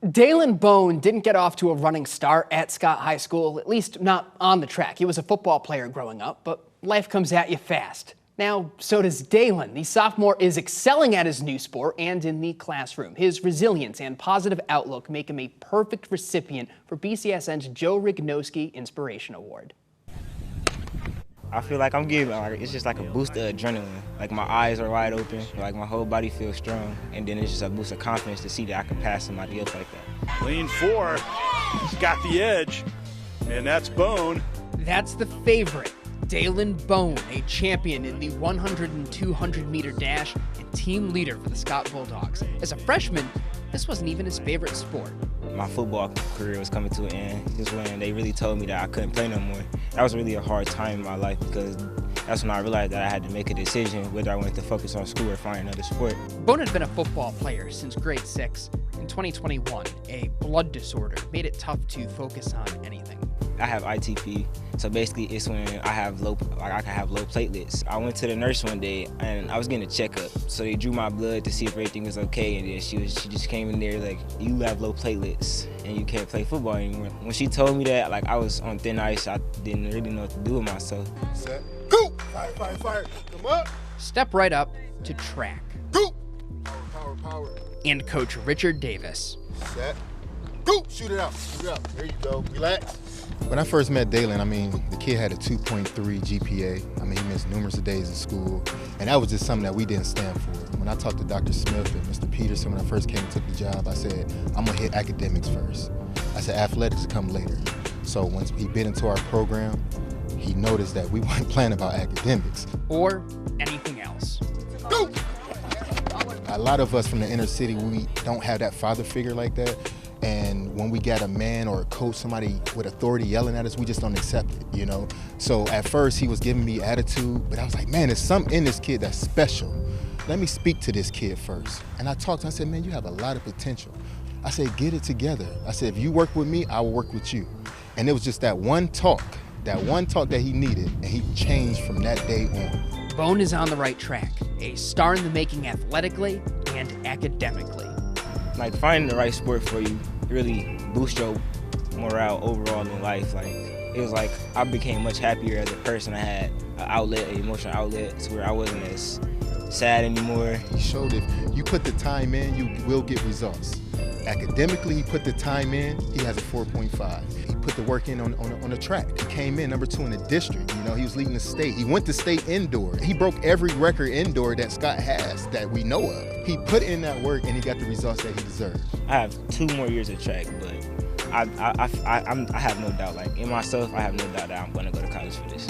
Daylyn Bone didn't get off to a running start at Scott High School, at least not on the track. He was a football player growing up, but life comes at you fast. Now, so does Daylyn. The sophomore is excelling at his new sport and in the classroom. His resilience and positive outlook make him a perfect recipient for BCSN's Rychnovsky Inspiration Award. I feel like I'm getting, it's just like a boost of adrenaline. Like my eyes are wide open, like my whole body feels strong, and then it's just a boost of confidence to see that I can pass somebody up like that. Lane 4, he's got the edge, and that's Bone. That's the favorite, Daylyn Bone, a champion in the 100 and 200 meter dash and team leader for the Scott Bulldogs. As a freshman, this wasn't even his favorite sport. My football career was coming to an end just when they really told me that I couldn't play no more. That was really a hard time in my life because that's when I realized that I had to make a decision whether I wanted to focus on school or find another sport. Bone had been a football player since grade 6. In 2021, a blood disorder made it tough to focus on anything. I have ITP, so basically it's when I have I can have low platelets. I went to the nurse one day and I was getting a checkup, so they drew my blood to see if everything was okay, and then she just came in there like, you have low platelets and you can't play football anymore. When she told me that, like, I was on thin ice. I didn't really know what to do with myself. Set, go! Fire, fire, fire, come up! Step right up to track. Go! Power, power, power. And Coach Richard Davis. Set, go! Shoot it out, shoot it out. There you go, relax. When I first met Daylyn, I mean, the kid had a 2.3 GPA. I mean, he missed numerous days in school, and that was just something that we didn't stand for. When I talked to Dr. Smith and Mr. Peterson when I first came and took the job, I said, I'm gonna hit academics first. I said, athletics come later. So once he bit into our program, he noticed that we weren't playing about academics. Or anything else. Go! A lot of us from the inner city, we don't have that father figure like that. And when we got a man or a coach, somebody with authority yelling at us, we just don't accept it, you know? So at first he was giving me attitude, but I was like, man, there's something in this kid that's special. Let me speak to this kid first. And I talked to him, I said, man, you have a lot of potential. I said, get it together. I said, if you work with me, I will work with you. And it was just that one talk that he needed, and he changed from that day on. Bone is on the right track, a star in the making athletically and academically. Like, finding the right sport for you really boosts your morale overall in life. Like, it was like I became much happier as a person. I had an outlet, an emotional outlet, to where I wasn't as sad anymore. He showed if you put the time in, you will get results. Academically, he put the time in, he has a 4.5. He put the work in on the track. He came in number 2 in the district. You know, he was leading the state. He went to state indoor. He broke every record indoor that Scott has that we know of. He put in that work and he got the results that he deserved. I have 2 more years of track, but I have no doubt, like, in myself, I have no doubt that I'm gonna go to college for this.